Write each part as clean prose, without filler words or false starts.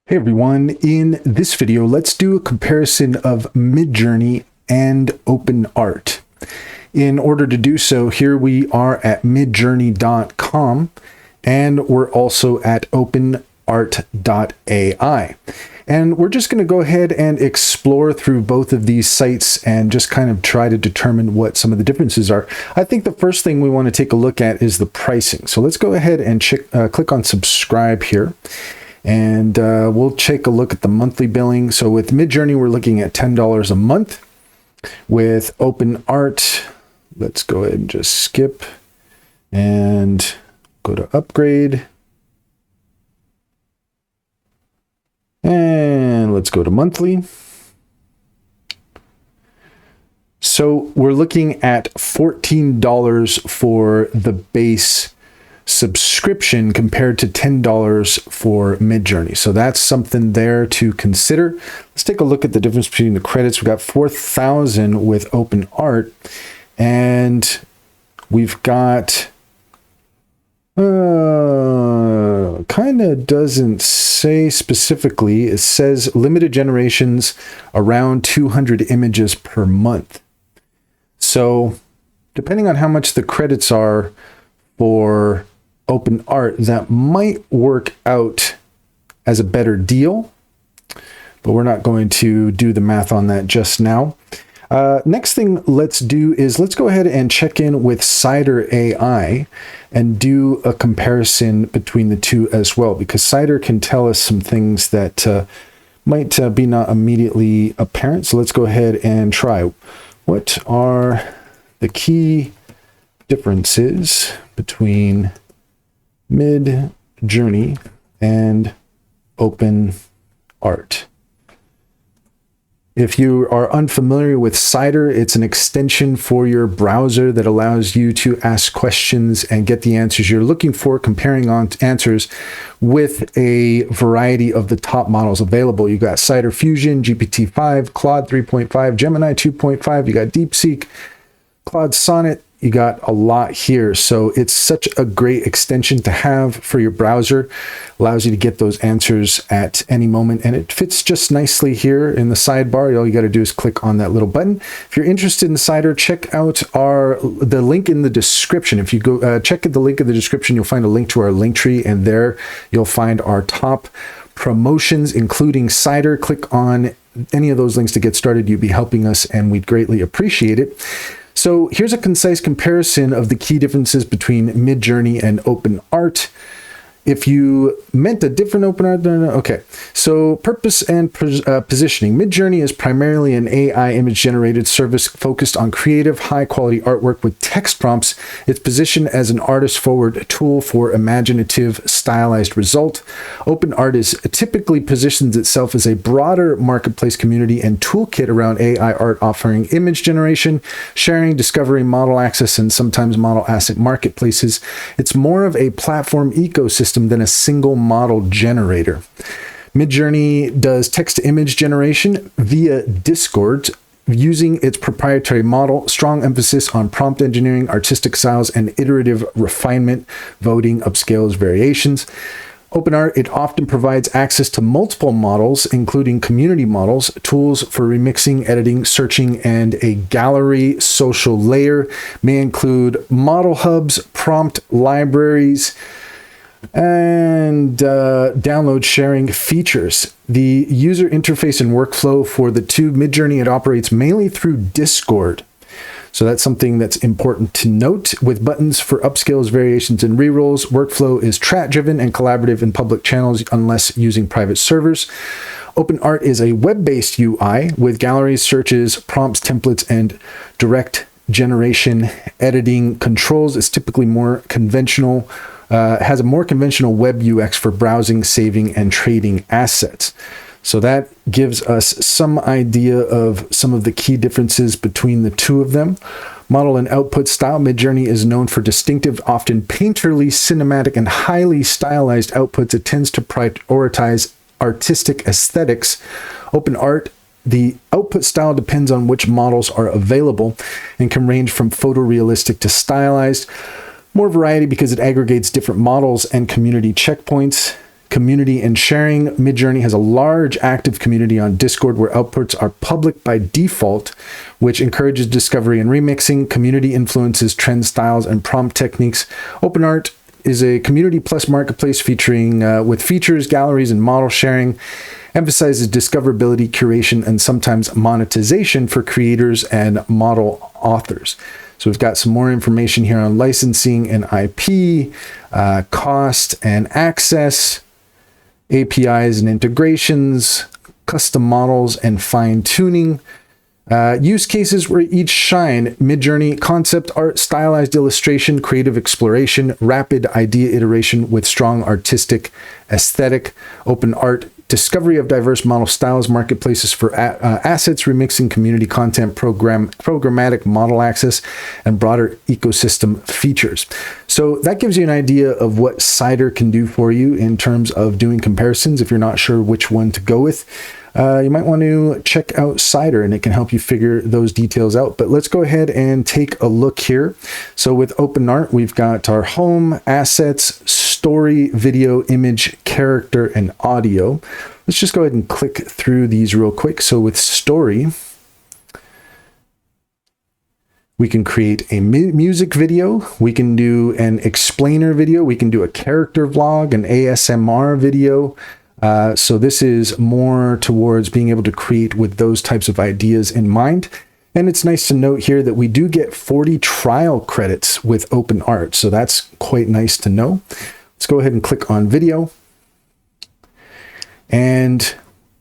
Hey everyone, in this video, let's do a comparison of Midjourney and OpenArt. In order to do so, here we are at midjourney.com and we're also at openart.ai. And we're just going to go ahead and explore through both of these sites and just kind of try to determine what some of the differences are. I think the first thing we want to take a look at is the pricing. So let's go ahead and click on subscribe here. And we'll take a look at the monthly billing. So with Midjourney, we're looking at $10 a month. With OpenArt, let's go ahead and just skip and go to upgrade. And let's go to monthly. So we're looking at $14 for the base subscription compared to $10 for Midjourney. So that's something there to consider. Let's take a look at the difference between the credits. We've got 4,000 with OpenArt, and we've got kind of doesn't say specifically. It says limited generations, around 200 images per month. So depending on how much the credits are for OpenArt, that might work out as a better deal, but we're not going to do the math on that just now. Next thing let's do is let's go ahead and check in with Cider AI and do a comparison between the two as well, because Cider can tell us some things that might be not immediately apparent. So let's go ahead and try. What are the key differences between Midjourney and OpenArt? If you are unfamiliar with Cider, it's an extension for your browser that allows you to ask questions and get the answers you're looking for, comparing on answers with a variety of the top models available. You got Cider Fusion, GPT-5, Claude 3.5, Gemini 2.5, you got DeepSeek, Claude Sonnet. You got a lot here. So it's such a great extension to have for your browser. Allows you to get those answers at any moment, and it fits just nicely here in the sidebar. All you got to do is click on that little button. If you're interested in Cider, check out the link in the description. If you go check the link in the description, you'll find a link to our link tree, and there you'll find our top promotions, including Cider. Click on any of those links to get started. You'd be helping us, and we'd greatly appreciate it. So here's a concise comparison of the key differences between Midjourney and OpenArt. If you meant a different OpenArt, okay. So purpose and positioning. Midjourney is primarily an AI image generated service focused on creative, high quality artwork with text prompts. It's positioned as an artist forward tool for imaginative, stylized result. OpenArt typically positions itself as a broader marketplace community and toolkit around AI art, offering image generation, sharing, discovery, model access, and sometimes model asset marketplaces. It's more of a platform ecosystem than a single model generator. Midjourney does text-to-image generation via Discord using its proprietary model, strong emphasis on prompt engineering, artistic styles, and iterative refinement, voting, upscales, variations. OpenArt, it often provides access to multiple models, including community models, tools for remixing, editing, searching, and a gallery social layer. May include model hubs, prompt libraries, and download sharing features. The user interface and workflow for the two Midjourney, it operates mainly through Discord. So that's something that's important to note. With buttons for upscales, variations, and rerolls, workflow is chat-driven and collaborative in public channels unless using private servers. OpenArt is a web-based UI with galleries, searches, prompts, templates, and direct generation editing controls. It's typically more conventional, has a more conventional web UX for browsing, saving, and trading assets. So that gives us some idea of some of the key differences between the two of them. Model and output style. Midjourney is known for distinctive, often painterly, cinematic, and highly stylized outputs. It tends to prioritize artistic aesthetics. OpenArt, the output style depends on which models are available and can range from photorealistic to stylized. More variety because it aggregates different models and community checkpoints. community and sharing. Midjourney has a large active community on Discord where outputs are public by default, which encourages discovery and remixing. Community influences trend styles and prompt techniques. OpenArt is a community plus marketplace featuring with features, galleries, and model sharing. Emphasizes discoverability, curation, and sometimes monetization for creators and model authors. So we've got some more information here on licensing and IP, cost and access, APIs and integrations, custom models and fine-tuning, use cases where each shine: Midjourney, concept art, stylized illustration, creative exploration, rapid idea iteration with strong artistic aesthetic. OpenArt, discovery of diverse model styles, marketplaces for assets, remixing community content, programmatic model access, and broader ecosystem features. So that gives you an idea of what Cider can do for you in terms of doing comparisons. If you're not sure which one to go with, you might want to check out Cider, and it can help you figure those details out. But let's go ahead and take a look here. So with OpenArt, we've got our home, assets, story, video, image, character, and audio. Let's just go ahead and click through these real quick. So with story, we can create a music video. We can do an explainer video. We can do a character vlog, an ASMR video. So this is more towards being able to create with those types of ideas in mind. And it's nice to note here that we do get 40 trial credits with OpenArt. So that's quite nice to know. Let's go ahead and click on video. And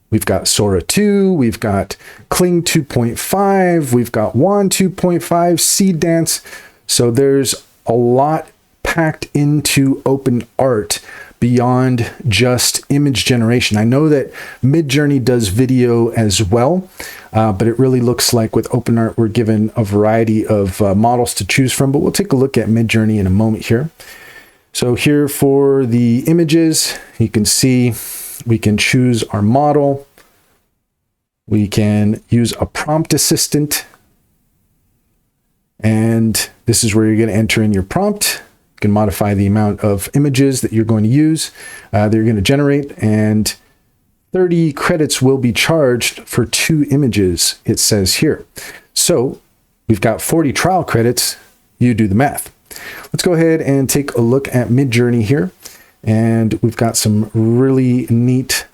we've got Sora 2, we've got Kling 2.5, we've got Wand 2.5, Seed Dance. So there's a lot packed into OpenArt beyond just image generation. I know that Midjourney does video as well, but it really looks like with OpenArt we're given a variety of models to choose from, but we'll take a look at Midjourney in a moment here. So here for the images, you can see we can choose our model. We can use a prompt assistant. And this is where you're going to enter in your prompt. You can modify the amount of images that you're going to use, that you're going to generate. And 30 credits will be charged for 2 images, it says here. So we've got 40 trial credits. You do the math. Let's go ahead and take a look at Midjourney here. And we've got some really neat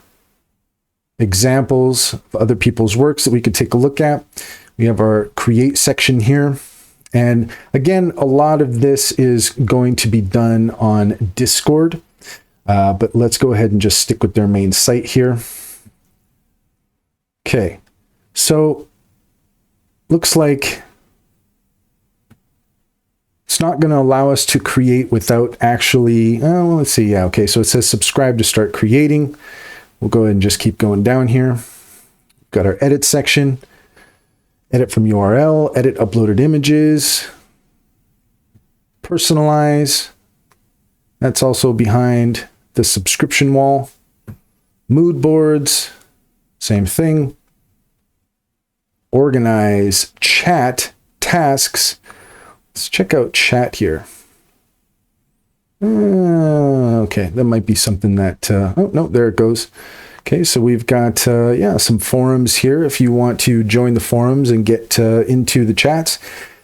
examples of other people's works that we could take a look at. We have our create section here. And again, a lot of this is going to be done on Discord. But let's go ahead and just stick with their main site here. Okay, so looks like it's not going to allow us to create without actually, well, let's see. Yeah, okay. So it says subscribe to start creating. We'll go ahead and just keep going down here. We've got our edit section, edit from URL, edit uploaded images, personalize. That's also behind the subscription wall. Mood boards, same thing. Organize, chat, tasks. Let's check out chat here. Okay, that might be something that, oh, no, there it goes. Okay, so we've got, yeah, some forums here. If you want to join the forums and get into the chats,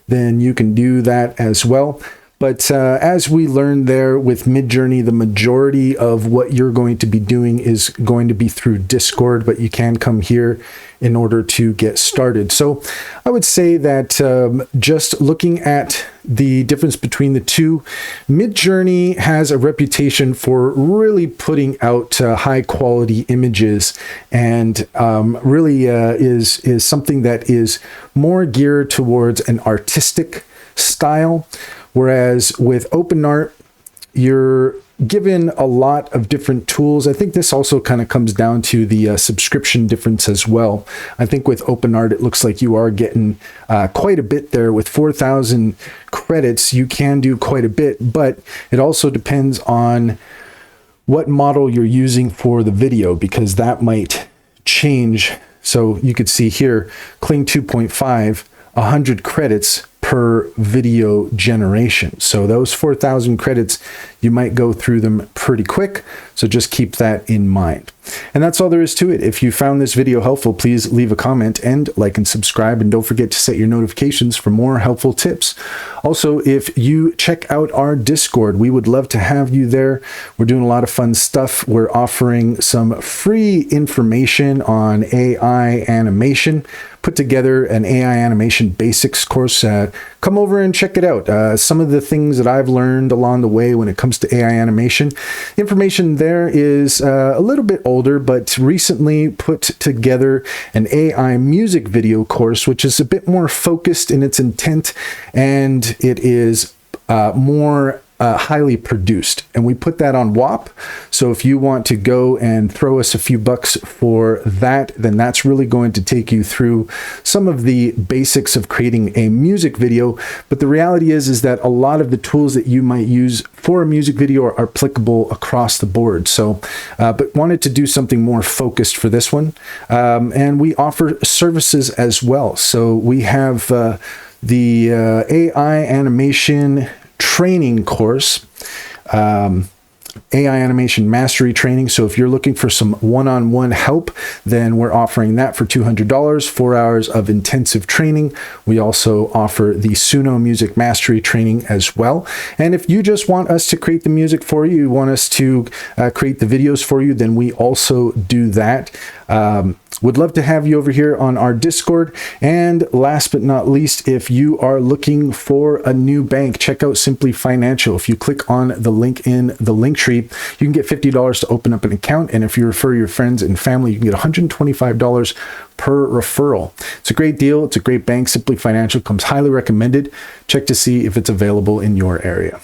then you can do that as well. But as we learned there with Midjourney, the majority of what you're going to be doing is going to be through Discord, but you can come here in order to get started. So I would say that just looking at the difference between the two, Midjourney has a reputation for really putting out high quality images, and really is something that is more geared towards an artistic style. Whereas with OpenArt, you're given a lot of different tools. I think this also kind of comes down to the subscription difference as well. I think with OpenArt, it looks like you are getting quite a bit there. With 4,000 credits, you can do quite a bit, but it also depends on what model you're using for the video, because that might change. So you could see here, Kling 2.5, 100 credits per video generation. So those 4,000 credits, you might go through them pretty quick. So just keep that in mind. And that's all there is to it. If you found this video helpful, please leave a comment and like and subscribe. And don't forget to set your notifications for more helpful tips. Also, if you check out our Discord, we would love to have you there. We're doing a lot of fun stuff. We're offering some free information on AI animation. Put together an AI animation basics course. Come over and check it out. Some of the things that I've learned along the way when it comes to AI animation. Information there is a little bit older, but recently put together an AI music video course, which is a bit more focused in its intent, and it is more highly produced, and we put that on WAP. So if you want to go and throw us a few bucks for that, then that's really going to take you through some of the basics of creating a music video. But the reality is that a lot of the tools that you might use for a music video are applicable across the board. So, but wanted to do something more focused for this one. And we offer services as well. So we have the AI animation training course, AI animation mastery training. So if you're looking for some one-on-one help, then we're offering that for $200, 4 hours of intensive training. We also offer the Suno music mastery training as well. And if you just want us to create the music for you, you want us to create the videos for you, then we also do that. Would love to have you over here on our Discord. And last but not least, if you are looking for a new bank, check out Simply Financial. If you click on the link in the link tree, you can get $50 to open up an account. And if you refer your friends and family, you can get $125 per referral. It's a great deal. It's a great bank. Simply Financial comes highly recommended. Check to see if it's available in your area.